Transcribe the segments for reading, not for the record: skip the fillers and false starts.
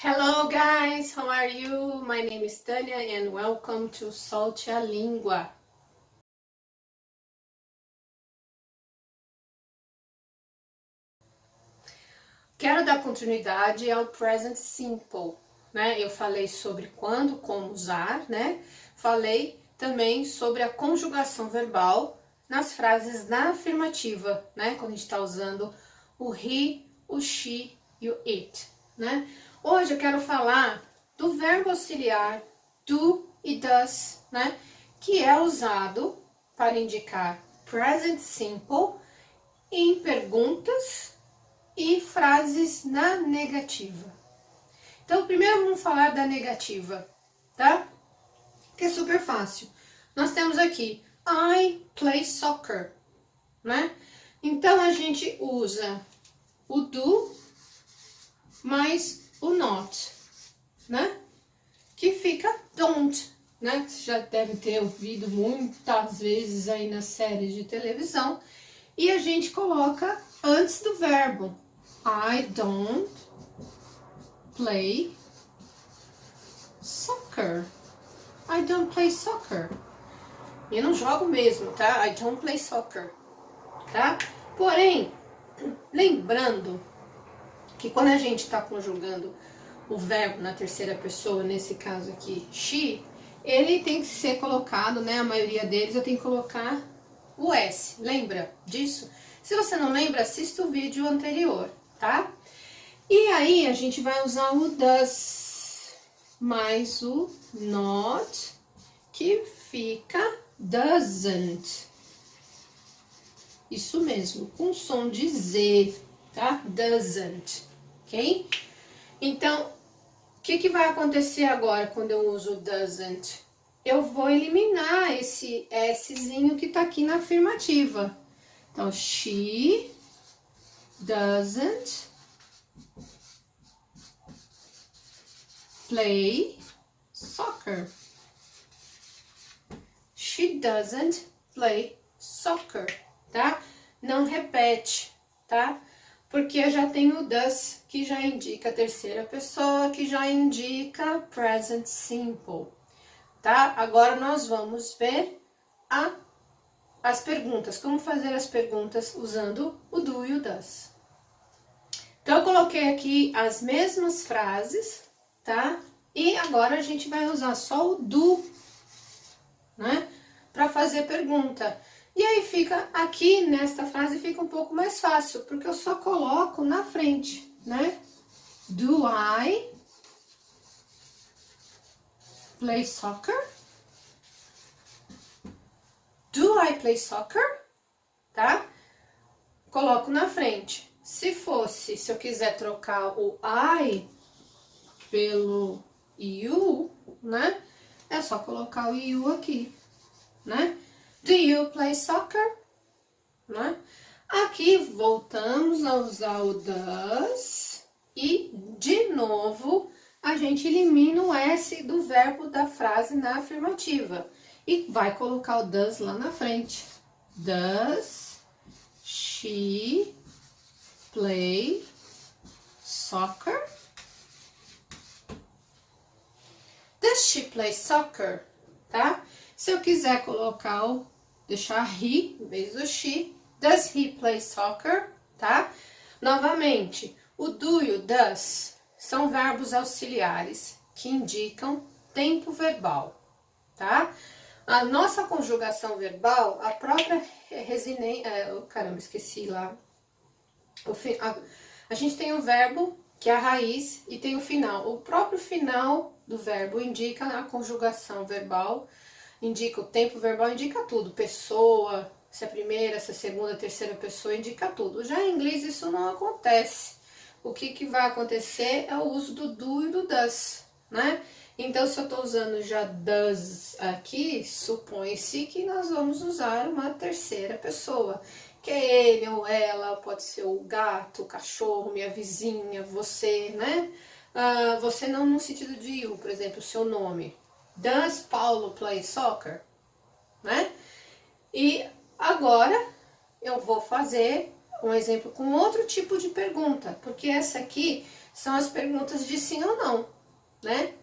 Hello guys, how are you? My name is Tania and welcome to Solte a Língua. Quero dar continuidade ao present simple, né? Eu falei sobre quando, como usar, né? Falei também sobre a conjugação verbal nas frases na afirmativa, né? Quando a gente está usando o he, o she e o it, né? Hoje eu quero falar do verbo auxiliar do e does, né? Que é usado para indicar present simple em perguntas e frases na negativa. Então, primeiro vamos falar da negativa, tá? Que é super fácil. Nós temos aqui I play soccer, né? Então a gente usa o do mais o not, né? Que fica don't, né? Você já deve ter ouvido muitas vezes aí nas séries de televisão. E a gente coloca antes do verbo. I don't play soccer. I don't play soccer. Eu não jogo mesmo, tá? I don't play soccer, tá? Porém, lembrando que quando a gente está conjugando o verbo na terceira pessoa, nesse caso aqui, she, ele tem que ser colocado, né? A maioria deles eu tenho que colocar o S. Lembra disso? Se você não lembra, assista o vídeo anterior, tá? E aí a gente vai usar o does mais o not, que fica doesn't. Isso mesmo, com som de Z, tá? Doesn't, ok? Então, o que vai acontecer agora quando eu uso doesn't? Eu vou eliminar esse Szinho que tá aqui na afirmativa. Então, she doesn't play soccer. She doesn't play soccer, tá? Não repete, tá? Porque eu já tenho o does, que já indica a terceira pessoa, que já indica present simple, tá? Agora nós vamos ver as perguntas, como fazer as perguntas usando o do e o does. Então eu coloquei aqui as mesmas frases, tá? E agora a gente vai usar só o do, né? Para fazer pergunta. E aí fica aqui nesta frase fica um pouco mais fácil, porque eu só coloco na frente, né? Do I play soccer? Do I play soccer? Tá? Coloco na frente. Se eu quiser trocar o I pelo you, né? É só colocar o you aqui, né? Do you play soccer? Né? Aqui voltamos a usar o does e, de novo, a gente elimina o S do verbo da frase na afirmativa e vai colocar o does lá na frente. Does she play soccer? Does she play soccer? Tá? Se eu quiser colocar deixar he em vez do she, does he play soccer? Tá? Novamente, o do e o does são verbos auxiliares que indicam tempo verbal, tá? A nossa conjugação verbal, a própria caramba, esqueci lá. A gente tem o verbo, que é a raiz, e tem o final. O próprio final do verbo indica a conjugação verbal, indica o tempo verbal, indica tudo. Pessoa, se é a primeira, se é a segunda, terceira pessoa, indica tudo. Já em inglês isso não acontece. O que vai acontecer é o uso do do e do does, né? Então, se eu estou usando já does aqui, supõe-se que nós vamos usar uma terceira pessoa. Que é ele ou ela, pode ser o gato, o cachorro, minha vizinha, você, né? Você não no sentido de you, por exemplo, o seu nome. Does Paulo play soccer? Né? E agora eu vou fazer um exemplo com outro tipo de pergunta, porque essa aqui são as perguntas de sim ou não, né?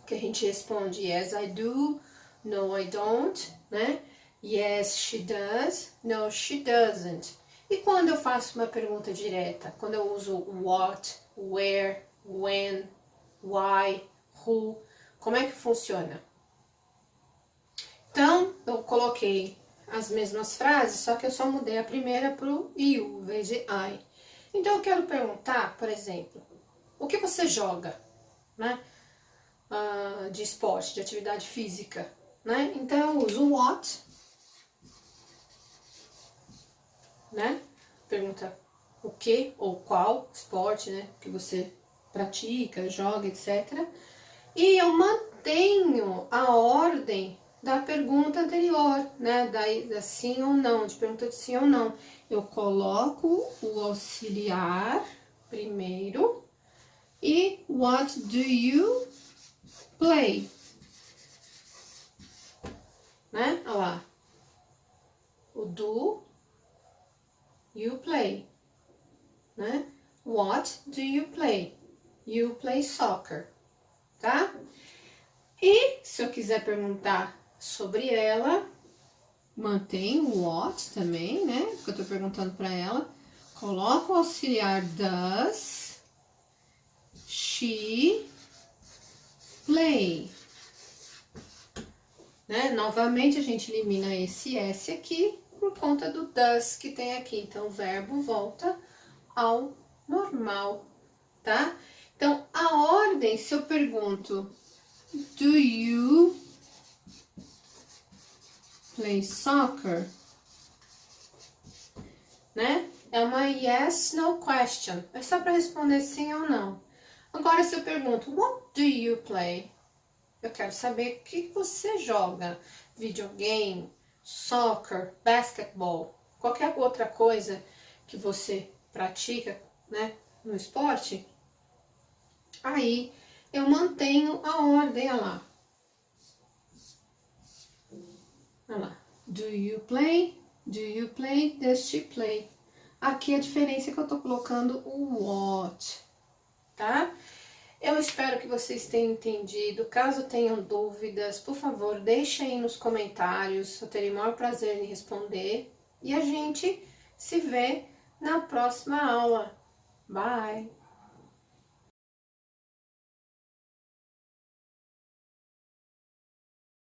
Que a gente responde yes, I do, no, I don't, né? Yes, she does, no, she doesn't. E quando eu faço uma pergunta direta, quando eu uso what, where, when, why, who, como é que funciona? Então, eu coloquei as mesmas frases, só que eu só mudei a primeira para o you, em vez de I. Então, eu quero perguntar, por exemplo, o que você joga, né? De esporte, de atividade física, né? Então, eu uso what, né? Pergunta o que ou qual esporte, né? Que você pratica, joga, etc. E eu mantenho a ordem da pergunta anterior, né? Da sim ou não, de pergunta de sim ou não. Eu coloco o auxiliar primeiro e what do you play? Né? Olha lá. O do you play, né? What do you play? You play soccer, tá? E se eu quiser perguntar sobre ela, mantém o what também, né? Porque eu tô perguntando para ela. Coloco o auxiliar does she play, né? Novamente a gente elimina esse S aqui por conta do does que tem aqui. Então o verbo volta ao normal, tá? Então a ordem, se eu pergunto do you play soccer, né? É uma yes, no question. É só para responder sim ou não. Agora, se eu pergunto, what do you play? Eu quero saber o que você joga. Videogame, soccer, basketball, qualquer outra coisa que você pratica, né, no esporte. Aí, eu mantenho a ordem, olha lá. Olha lá. Do you play? Do you play? Does she play? Aqui a diferença é que eu tô colocando o what, tá? Eu espero que vocês tenham entendido. Caso tenham dúvidas, por favor, deixem aí nos comentários. Eu terei o maior prazer em responder. E a gente se vê na próxima aula. Bye!